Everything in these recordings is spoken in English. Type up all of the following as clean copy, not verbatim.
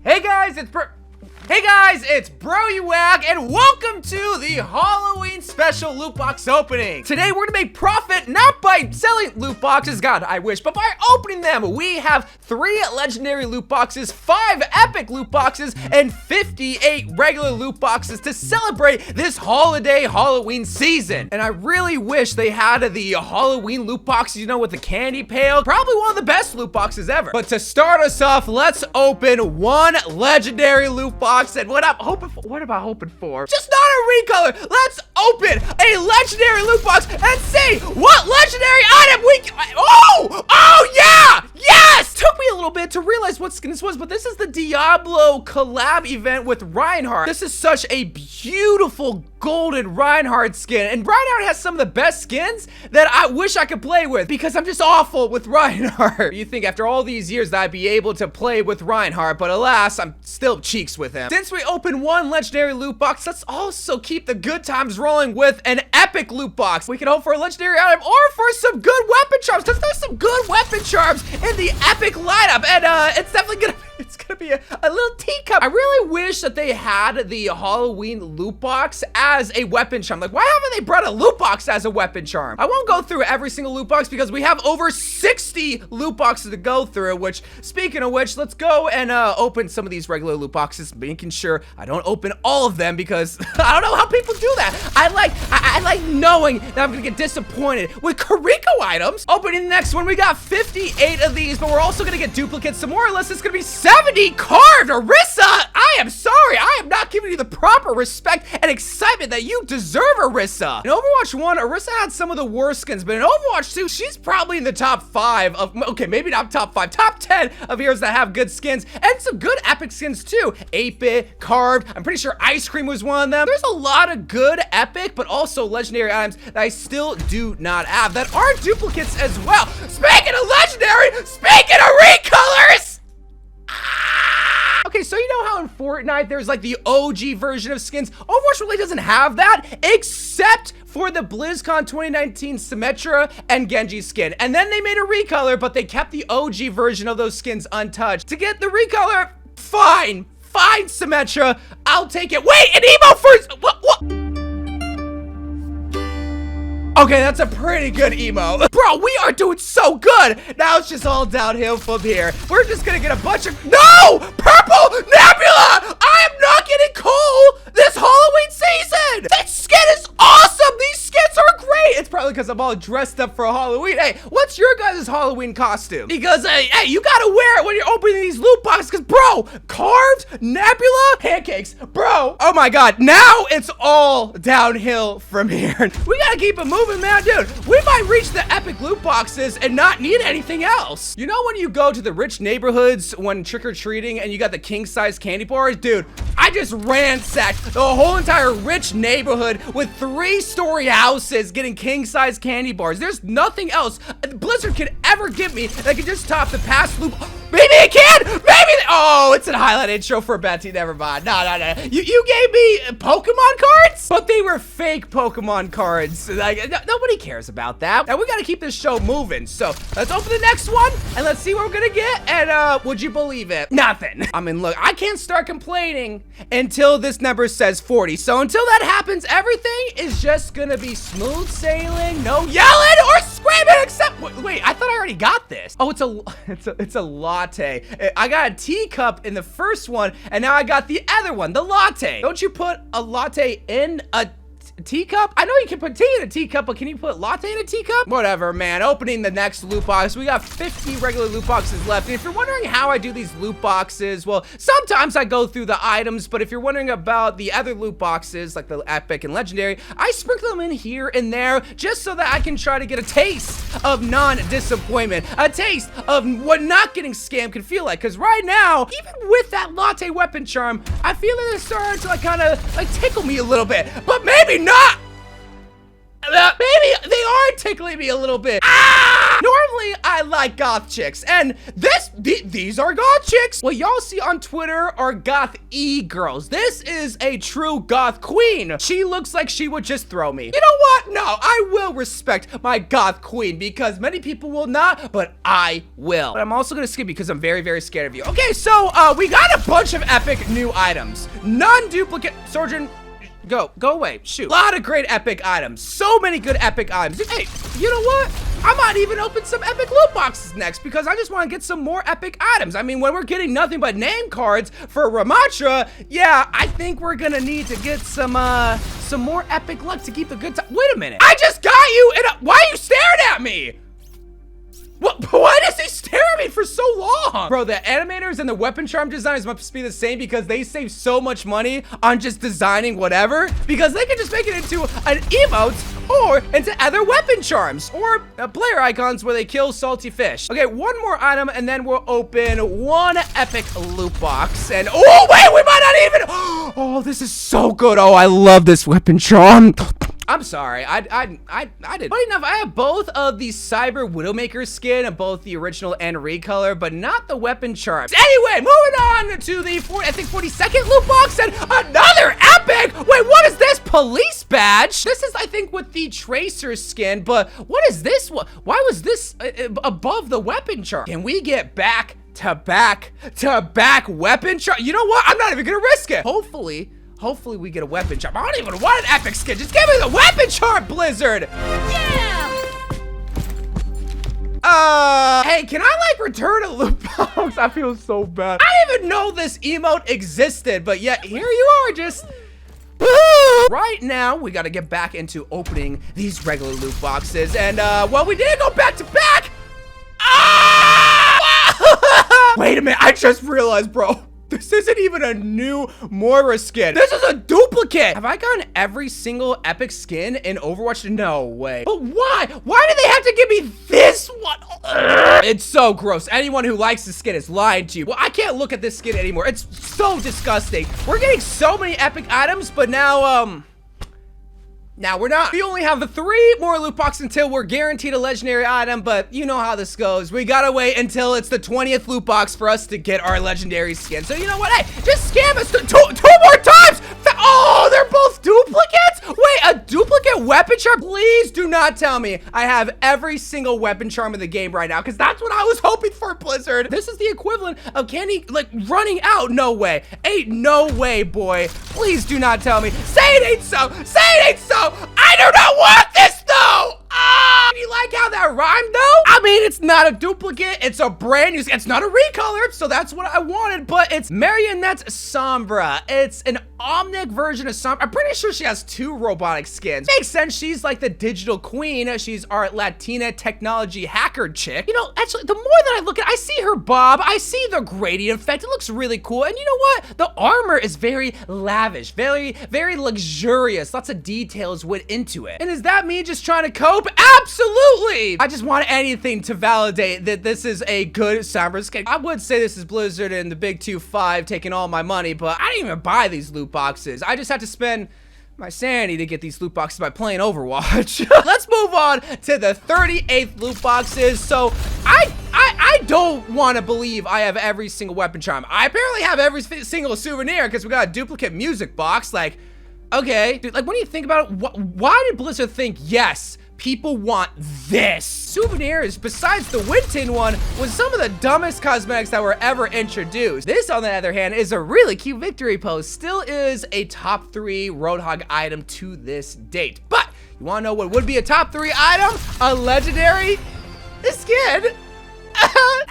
Hey guys, it's Bro You Whack, and welcome to the Halloween special loot box opening. Today we're gonna make profit not by selling loot boxes, God, I wish, but by opening them. We have 3 legendary loot boxes, 5 epic loot boxes, and 58 regular loot boxes to celebrate this holiday Halloween season. And I really wish they had the Halloween loot boxes, you know, with the candy pail. Probably one of the best loot boxes ever. But to start us off, let's open 1 legendary loot box. And what am I hoping for? Just not a recolor. Let's open a legendary loot box and see what legendary item we can. Oh yeah! Yes! Took me a little bit to realize what skin this was, but this is the Diablo collab event with Reinhardt. This is such a beautiful golden Reinhardt skin, and Reinhardt has some of the best skins that I wish I could play with because I'm just awful with Reinhardt. You think after all these years that I'd be able to play with Reinhardt, but alas, I'm still cheeks with him. Since we opened 1 legendary loot box, let's also keep the good times rolling with an epic loot box. We can hope for a legendary item or for some good weapon charms, because there's some good weapon charms in the epic lineup, and it's definitely gonna be a little teacup. I really wish that they had the Halloween loot box as a weapon charm. Like, why haven't they brought a loot box as a weapon charm? I won't go through every single loot box because we have over 60 loot boxes to go through, which, speaking of which, let's go and open some of these regular loot boxes, making sure I don't open all of them because I don't know how people do that. I like knowing that I'm gonna get disappointed with Kariko items. Opening the next one, we got 58 of these, but we're also gonna get duplicates some more, unless it's gonna be 70 carved. Arissa, I am sorry, I am not giving you the proper respect and excitement that you deserve, Arissa. In Overwatch 1, Arissa had some of the worst skins, but in Overwatch 2, she's probably in the top 5 of, okay, maybe not top 5, top 10 of heroes that have good skins, and some good epic skins too. 8-bit, carved, I'm pretty sure Ice Cream was one of them. There's a lot of good epic, but also legendary items that I still do not have that are duplicates as well. Speaking of legendary, speaking of recolors! Okay, so you know how in Fortnite there's like the OG version of skins? Overwatch really doesn't have that, except for the BlizzCon 2019 Symmetra and Genji skin. And then they made a recolor, but they kept the OG version of those skins untouched. To get the recolor, fine, Symmetra, I'll take it. Wait, an emo first, what? Okay, that's a pretty good emo. Bro, we are doing so good. Now it's just all downhill from here. We're just gonna get a bunch of, no! Purple Nebula! I am not getting coal this Halloween season! That skin is awesome! These skins are great! It's probably because I'm all dressed up for Halloween. Hey, what's your guys' Halloween costume? Because, hey, you gotta wear it when you're opening these loot boxes, because, bro, carved Nebula pancakes, bro. Oh my God, now it's all downhill from here. We gotta keep it moving, man, dude. We might reach the epic loot boxes and not need anything else. You know when you go to the rich neighborhoods when trick-or-treating and you got the king-size candy bars? Dude, I just ransacked the whole entire rich neighborhood with 3-story houses getting king-size candy bars. There's nothing else Blizzard could ever give me that could just top the past loop. Maybe it can! Oh, it's a highlight intro for Betty. Never mind. No. You gave me Pokemon cards? But they were fake Pokemon cards. Like, nobody cares about that. And we gotta keep this show moving. So let's open the next one and let's see what we're gonna get. And would you believe it? Nothing. I mean, look, I can't start complaining until this number says 40. So until that happens, everything is just gonna be smooth sailing, no yelling or screaming, except, wait, I thought I already got this. Oh, it's a latte. I got a teacup in the first one, and now I got the other one, the latte. Don't you put a latte in a teacup? I know you can put tea in a teacup, but can you put latte in a teacup? Whatever, man. Opening the next loot box. We got 50 regular loot boxes left. And if you're wondering how I do these loot boxes, well, sometimes I go through the items, but if you're wondering about the other loot boxes, like the epic and legendary, I sprinkle them in here and there just so that I can try to get a taste of non-disappointment, a taste of what not getting scammed can feel like. Because right now, even with that latte weapon charm, I feel that it's starting to like kind of like tickle me a little bit, but maybe not. Maybe they are tickling me a little bit. Normally apparently I like goth chicks, and these are goth chicks. What y'all see on Twitter are goth e-girls. This is a true goth queen. She looks like she would just throw me. You know what? No, I will respect my goth queen because many people will not, but I will. But I'm also gonna skip because I'm very, very scared of you. Okay, so we got a bunch of epic new items. Non-duplicate surgeon. Go away, shoot. A lot of great epic items. So many good epic items. Hey, you know what? I might even open some epic loot boxes next because I just want to get some more epic items. I mean, when we're getting nothing but name cards for Ramatra, yeah, I think we're gonna need to get some more epic luck to keep the good time. Wait a minute. I just got you why are you staring at me? What? Why does he stare at me for so long? Bro, the animators and the weapon charm designers must be the same because they save so much money on just designing whatever because they can just make it into an emote or into other weapon charms or player icons where they kill salty fish. Okay, one more item and then we'll open one epic loot box and oh wait, we might not even, oh, this is so good. Oh, I love this weapon charm. I'm sorry, I did. Funny enough, I have both of the Cyber Widowmaker skin and both the original and recolor, but not the weapon charms. Anyway, moving on to the 42nd loot box and another epic. Wait, what is this? Police badge? This is, I think, with the Tracer skin, but what is this? Why was this above the weapon charm? Can we get back to back weapon charm? You know what? I'm not even gonna risk it. Hopefully we get a weapon charm. I don't even want an epic skin. Just give me the weapon charm, Blizzard. Yeah. Hey, can I like return a loot box? I feel so bad. I didn't even know this emote existed, but yet here you are, just. Right now, we gotta get back into opening these regular loot boxes, and well, we did go back to back. Wait a minute, I just realized, bro. This isn't even a new Moira skin. This is a duplicate. Have I gotten every single epic skin in Overwatch? No way. But why? Why do they have to give me this one? Ugh. It's so gross. Anyone who likes the skin is lying to you. Well, I can't look at this skin anymore. It's so disgusting. We're getting so many epic items, but now, now we're not. We only have 3 more loot boxes until we're guaranteed a legendary item, but you know how this goes. We gotta wait until it's the 20th loot box for us to get our legendary skin. So you know what? Hey, just scam us two more times. Oh, they're both duplicates? Wait, a duplicate weapon charm? Please do not tell me I have every single weapon charm in the game right now, because that's what I was hoping for, Blizzard. This is the equivalent of candy, like, running out. No way. Ain't no way, boy. Please do not tell me. Say it ain't so. Say it ain't so. I do not want this, though. You like how that rhymed, though? I mean, it's not a duplicate. It's a brand new, it's not a recolor, so that's what I wanted, but it's Marionette Sombra. It's an Omnic version of Sombra. I'm pretty sure she has 2 robotic skins. Makes sense. She's like the digital queen. She's our Latina technology hacker chick. You know, actually, the more that I look at, I see her bob. I see the gradient effect. It looks really cool. And you know what? The armor is very lavish, very, very luxurious. Lots of details went into it. And is that me just trying to cope? Absolutely! I just want anything to validate that this is a good Sombra skin. I would say this is Blizzard and the Big 2-5 taking all my money, but I didn't even buy these loot boxes. I just had to spend my sanity to get these loot boxes by playing Overwatch. Let's move on to the 38th loot boxes. So I don't want to believe I have every single weapon charm. I apparently have every single souvenir because we got a duplicate music box. Like, okay, dude, like when you think about it, why did Blizzard think, yes, people want this? Souvenirs, besides the Winton one, was some of the dumbest cosmetics that were ever introduced. This, on the other hand, is a really cute victory pose. Still is a top 3 Roadhog item to this date. But you wanna know what would be a top 3 item? A legendary skin.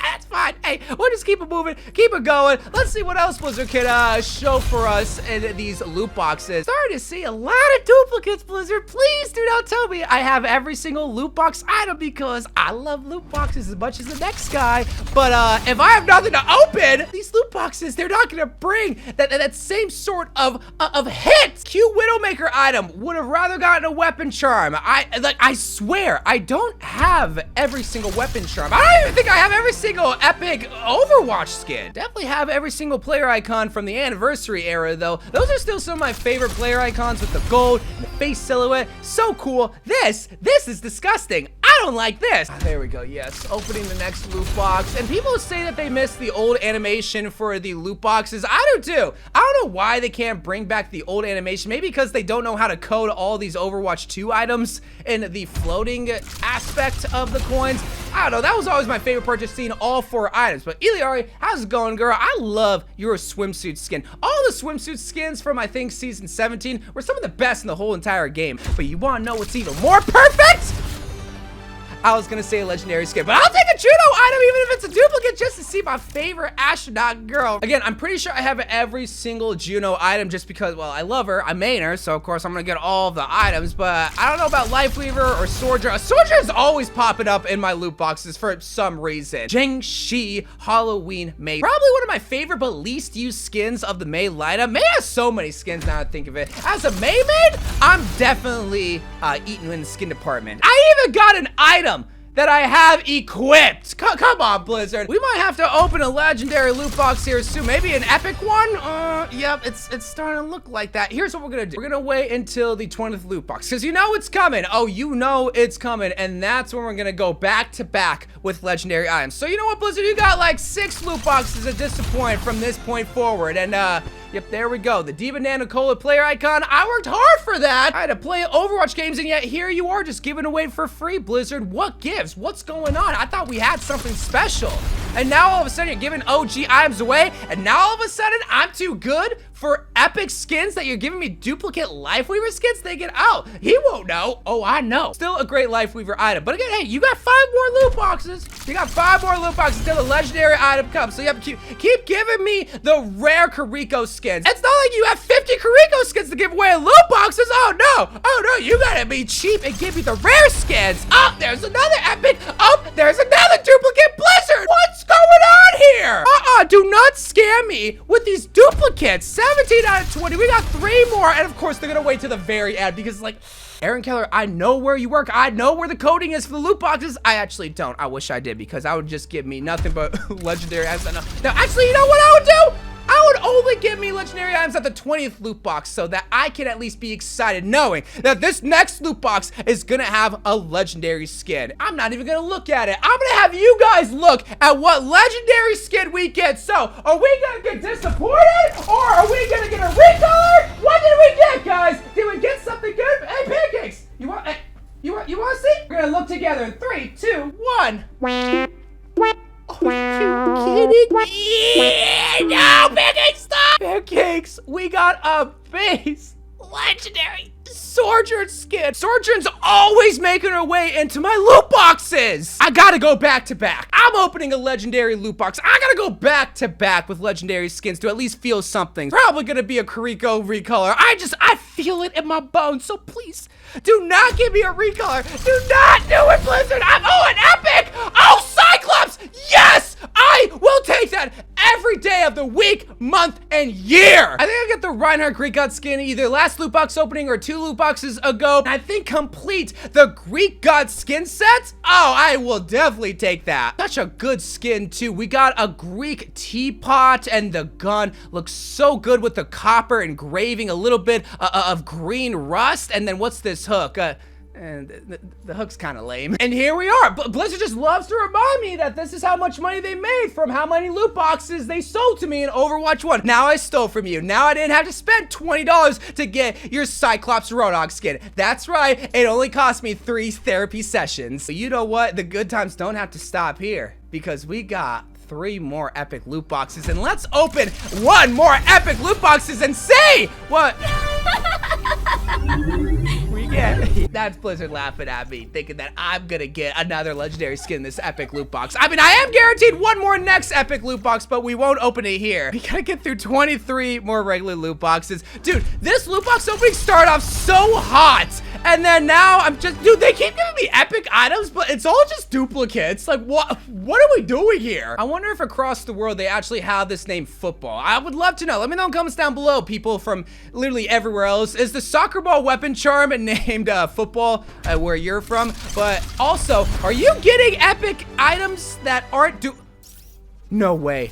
That's fine. Hey, we'll just keep it moving, keep it going. Let's see what else Blizzard can show for us in these loot boxes. Starting to see a lot of duplicates, Blizzard. Please do not tell me I have every single loot box item because I love loot boxes as much as the next guy. But if I have nothing to open, these loot boxes, they're not gonna bring that same sort of hit. Cute Widowmaker item would have rather gotten a weapon charm. I swear, I don't have every single weapon charm. I don't even think I have every single epic Overwatch skin. Definitely have every single player icon from the anniversary era, though. Those are still some of my favorite player icons with the gold and the face silhouette. So cool. This is disgusting. I I don't like this. There we go, yes. Opening the next loot box. And people say that they miss the old animation for the loot boxes. I do too. I don't know why they can't bring back the old animation. Maybe because they don't know how to code all these Overwatch 2 items in the floating aspect of the coins. I don't know, that was always my favorite part, just seeing all 4 items. But Eliari, how's it going, girl? I love your swimsuit skin. All the swimsuit skins from, I think, season 17 were some of the best in the whole entire game. But you wanna know what's even more perfect? I was gonna say a legendary skin, but I'll take a Juno item even if it's a duplicate just to see my favorite astronaut girl. Again, I'm pretty sure I have every single Juno item just because, well, I love her, I main her, so of course I'm gonna get all of the items, but I don't know about Lifeweaver or Soldier. Soldier is always popping up in my loot boxes for some reason. Jiangxi Halloween May. Probably one of my favorite but least used skins of the May lineup. May has so many skins now I think of it. As a May main, I'm definitely eating in the skin department. I even got an item that I have equipped. Come on, Blizzard. We might have to open a legendary loot box here soon. Maybe an epic one? Yep, it's starting to look like that. Here's what we're gonna do. We're gonna wait until the 20th loot box, because you know it's coming. Oh, you know it's coming, and that's when we're gonna go back to back with legendary items. So you know what, Blizzard? You got like 6 loot boxes at this point from this point forward, and yep, there we go. The Diva Nanocola player icon. I worked hard for that. I had to play Overwatch games, and yet here you are just giving away for free, Blizzard. What gives? What's going on? I thought we had something special. And now all of a sudden you're giving OG items away, and now all of a sudden I'm too good for epic skins that you're giving me duplicate Lifeweaver skins? Thinking, oh, he won't know. Oh, I know. Still a great Lifeweaver item. But again, hey, you got 5 more loot boxes. You got 5 more loot boxes until the legendary item comes. So you have to keep giving me the rare Kariko skins. It's not like you have 50 Kariko skins to give away in loot boxes. Oh no, you gotta be cheap and give me the rare skins. Oh, there's another epic. Oh, there's another duplicate Blizzard. What's going on here? Do not scam me with these duplicates. 17 out of 20. We got 3 more, and of course they're gonna wait to the very end because, like, Aaron Keller, I know where you work. I know where the coding is for the loot boxes. I actually don't. I wish I did, because that would just give me nothing but legendary items. Now, actually, you know what I would do? I would only give me legendary items at the 20th loot box so that I can at least be excited knowing that this next loot box is gonna have a legendary skin. I'm not even gonna look at it. I'm gonna have you guys look at what legendary skin we get. So, are we gonna get disappointed, or are we gonna get a recolor? What did we get, guys? Did we get something good? Hey, Pancakes, you want to see? We're gonna look together in 3, 2, 1. Are you kidding me? No, Pancakes, stop! Pancakes, we got a base legendary Sojourn skin. Sojourn's always making her way into my loot boxes. I gotta go back to back. I'm opening a legendary loot box. I gotta go back to back with legendary skins to at least feel something. Probably gonna be a Kariko recolor. I feel it in my bones, so please do not give me a recolor. Do not do it, Blizzard. An epic. Oh, Cyclops. Yes, I will take that every day of the week, month, and year. I think I got the Reinhardt Greek God skin either last loot box opening or 2 loot boxes ago. I think complete the Greek God skin set. Oh, I will definitely take that. Such a good skin too. We got a Greek teapot, and the gun looks so good with the copper engraving, a little bit of green rust, and then what's this hook? And the hook's kind of lame. And here we are. Blizzard just loves to remind me that this is how much money they made from how many loot boxes they sold to me in Overwatch 1. Now I stole from you. Now I didn't have to spend $20 to get your Cyclops Roadhog skin. That's right. It only cost me 3 therapy sessions. But you know what? The good times don't have to stop here, because we got 3 more epic loot boxes. And let's open 1 more epic loot boxes and see what we get. That's Blizzard laughing at me, thinking that I'm gonna get another legendary skin in this epic loot box. I mean, I am guaranteed 1 more next epic loot box, but we won't open it here. We gotta get through 23 more regular loot boxes. Dude, this loot box opening started off so hot, and then now I'm just, dude, they keep giving me epic items, but it's all just duplicates. Like, what are we doing here? I wonder if across the world they actually have this name football. I would love to know. Let me know in the comments down below, people from literally everywhere else. Is the soccer ball weapon charm named football where you're from? But also, are you getting epic items that aren't No way.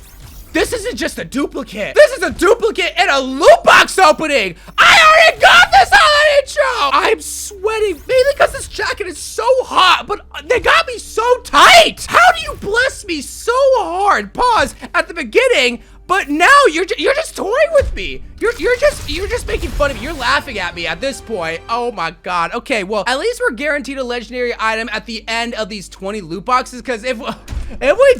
This isn't just a duplicate. This is a duplicate in a loot box opening. I already got this holiday intro. I'm sweating mainly because this jacket is so hot, but they got me so tight. How do you bless me so hard? Pause at the beginning. But now you're just toying with me. You're just making fun of me. You're laughing at me at this point. Oh my God. Okay, well, at least we're guaranteed a legendary item at the end of these 20 loot boxes. Because if we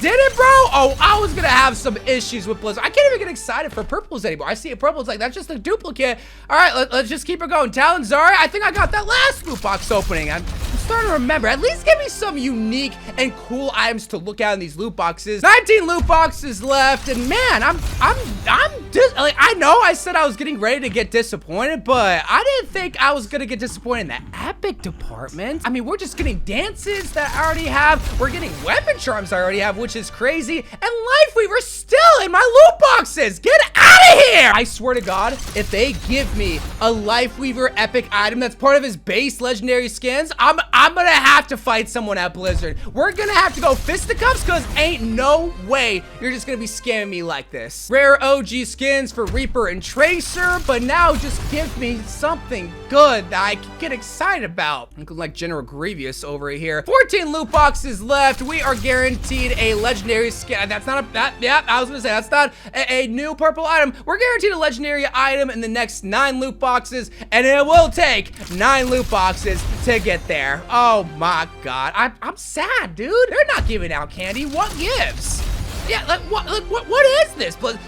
didn't, bro, oh, I was gonna have some issues with Blizzard. I can't even get excited for purples anymore. I see a purple, it's like that's just a duplicate. All right, let's just keep it going. Talon Zarya, I think I got that last loot box opening. I'm starting to remember. At least give me some unique and cool items to look at in these loot boxes. 19 loot boxes left, and man, I know I said I was getting ready to get disappointed, but I didn't think I was gonna get disappointed in the epic department. I mean, we're just getting dances that I already have. We're getting weapon charms I already have, which is crazy. And Lifeweaver still in my loot boxes. Get out of here! I swear to God, if they give me a Lifeweaver epic item that's part of his base legendary skins, I'm gonna have to fight someone at Blizzard. We're gonna have to go fisticuffs because ain't no way you're just gonna be scamming me like this. Rare OG skins for Reaper and Tracer, but now just give me something good that I can get excited about. Looking like General Grievous over here. 14 loot boxes left. We are guaranteed a legendary skin. That's not I was gonna say, that's not a new purple item. We're guaranteed a legendary item in the next 9 loot boxes, and it will take 9 loot boxes to get there. Oh my God. I'm sad, dude. They're not giving out candy. What gives? Yeah, like what is this? Dude,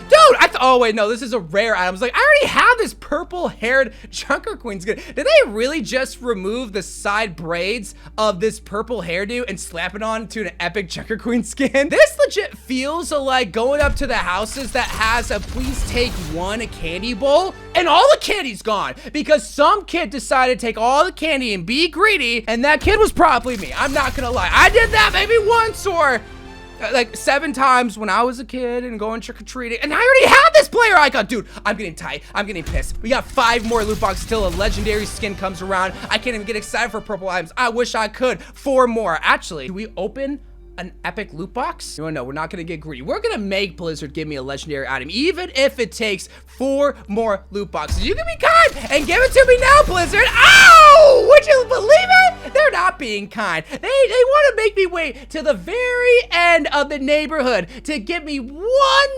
oh wait, no, this is a rare item. I was like, I already have this purple-haired Junker Queen skin. Did they really just remove the side braids of this purple hairdo and slap it on to an epic Junker Queen skin? This legit feels like going up to the houses that has a please take one candy bowl, and all the candy's gone because some kid decided to take all the candy and be greedy, and that kid was probably me. I'm not gonna lie. I did that maybe once or like 7 times when I was a kid and going trick-or-treating, and I already had this player icon. Dude, I'm getting tight. I'm getting pissed. We got 5 more loot boxes till a legendary skin comes around. I can't even get excited for purple items. I wish I could. 4 more. Actually, do we open an epic loot box? No, we're not gonna get greedy. We're gonna make Blizzard give me a legendary item, even if it takes 4 more loot boxes. You can be kind and give it to me now, Blizzard. Ow! Would you believe it? They're not being kind. They want to make me wait to the very end of the neighborhood to give me 1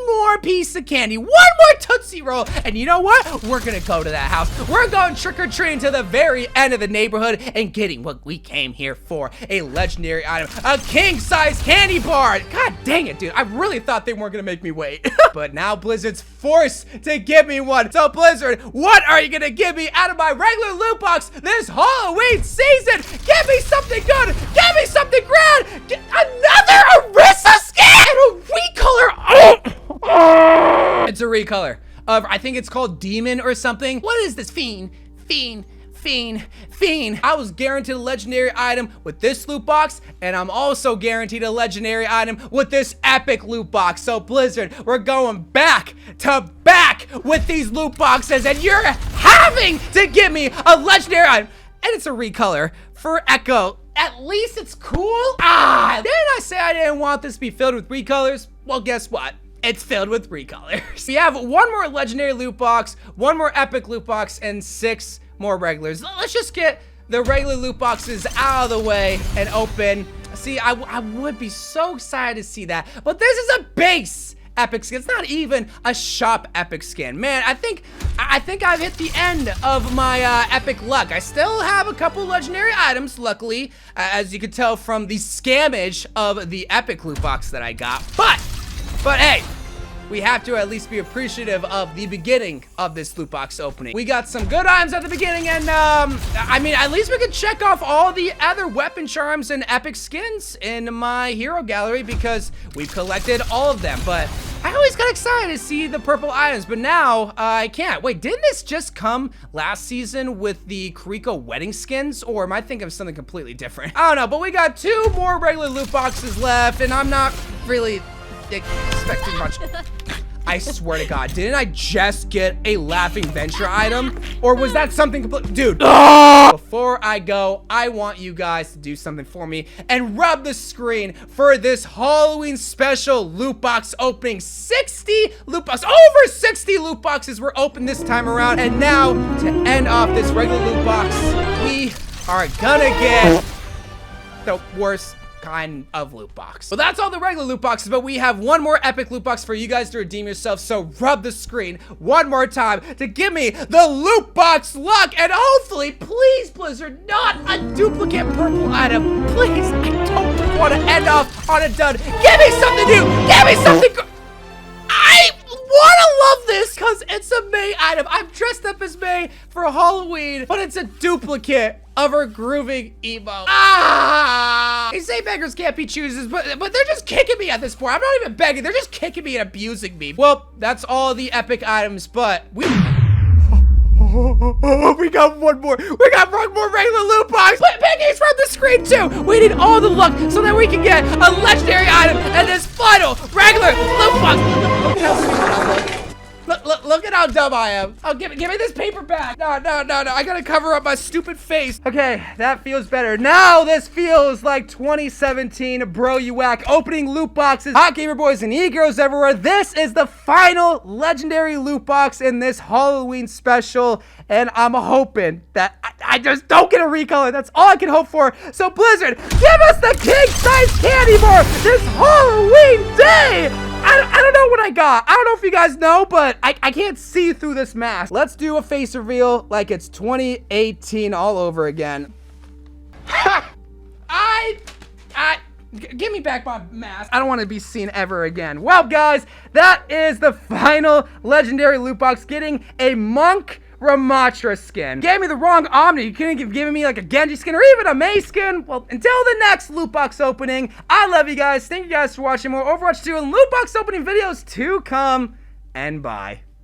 more piece of candy, 1 more Tootsie Roll. And you know what? We're gonna go to that house. We're going trick-or-treating to the very end of the neighborhood and getting what we came here for, a legendary item, a king-size candy bar. God dang it, dude. I really thought they weren't gonna make me wait. But now Blizzard's forced to give me one. So Blizzard, what are you gonna give me out of my regular loot box this Halloween season? Give me something good. Give me something grand. Another Orisa skin and a recolor. Oh. It's a recolor of, I think it's called Demon or something. What is this? Fiend. I was guaranteed a legendary item with this loot box, and I'm also guaranteed a legendary item with this epic loot box. So Blizzard, we're going back to back with these loot boxes, and you're having to give me a legendary item. And it's a recolor for Echo. At least it's cool. Didn't I say I didn't want this to be filled with recolors? Well, guess what? It's filled with recolors. We have 1 more legendary loot box, 1 more epic loot box, and 6 more regulars. Let's just get the regular loot boxes out of the way and open. See, I would be so excited to see that, but this is a base epic skin. It's not even a shop epic skin. Man, I think I've hit the end of my epic luck. I still have a couple legendary items, luckily, as you can tell from the scammage of the epic loot box that I got. But hey, we have to at least be appreciative of the beginning of this loot box opening. We got some good items at the beginning, and I mean, at least we can check off all the other weapon charms and epic skins in my hero gallery because we've collected all of them. But I always got excited to see the purple items, but now I can't. Wait, didn't this just come last season with the Kuriko wedding skins? Or am I thinking of something completely different? I don't know, but we got 2 more regular loot boxes left, and I'm not really expecting much. I swear to God, didn't I just get a Laughing Venture item? Or was that something complete? Dude, before I go, I want you guys to do something for me and rub the screen for this Halloween special loot box opening. 60 loot boxes, over 60 loot boxes were opened this time around. And now, to end off this regular loot box, we are gonna get the worst kind of loot box. Well, that's all the regular loot boxes, but we have one more epic loot box for you guys to redeem yourself. So rub the screen one more time to give me the loot box luck, and hopefully, please, Blizzard, not a duplicate purple item. Please, I don't want to end off on a dud. Give me something new. Give me something. I want to love this because it's a May item. I'm dressed up as May for Halloween, but it's a duplicate of her grooving emo. They say beggars can't be choosers, but they're just kicking me at this point. I'm not even begging. They're just kicking me and abusing me. Well, that's all the epic items, but we got one more. We got one more regular loot box. Piggy's from the screen too. We need all the luck so that we can get a legendary item and this final regular loot box. Look at how dumb I am. Oh, give me this paper back. No. I gotta cover up my stupid face. Okay, that feels better. Now this feels like 2017 Bro You Whack opening loot boxes. Hot gamer boys and e-girls everywhere. This is the final legendary loot box in this Halloween special. And I'm hoping that I just don't get a recolor. That's all I can hope for. So Blizzard, give us the king-size candy bar this Halloween day. I don't know what I got. I don't know if you guys know, but I can't see through this mask. Let's do a face reveal like it's 2018 all over again. Give me back my mask. I don't want to be seen ever again. Well, guys, that is the final legendary loot box, getting a Monk Ramatra skin. Gave me the wrong Omni. You couldn't have given me like a Genji skin or even a Mei skin. Well, until the next loot box opening, I love you guys. Thank you guys for watching more Overwatch 2 and loot box opening videos to come, and bye.